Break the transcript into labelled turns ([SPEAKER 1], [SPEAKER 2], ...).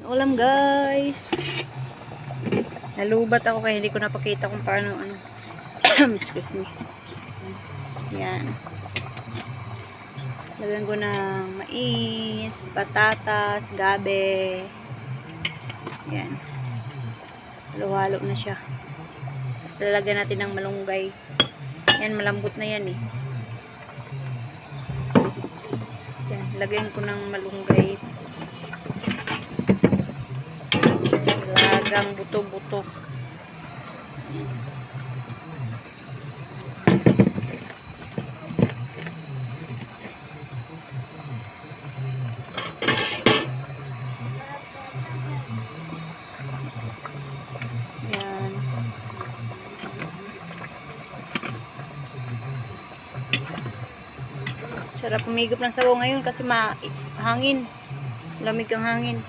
[SPEAKER 1] Ulam guys. Nalubat ako kaya hindi ko napakita kung paano excuse me. Yan. Lagyan ko ng mais, patatas, gabi. Yan. Halo-halo na siya. Tapos lalagyan natin ng malunggay. Yan, malambot na yan eh. Yan, lagyan ko ng malunggay. Lagang buto-buto. Yan. Sarap umigop ng sabaw ngayon kasi hangin. Lamig ang hangin.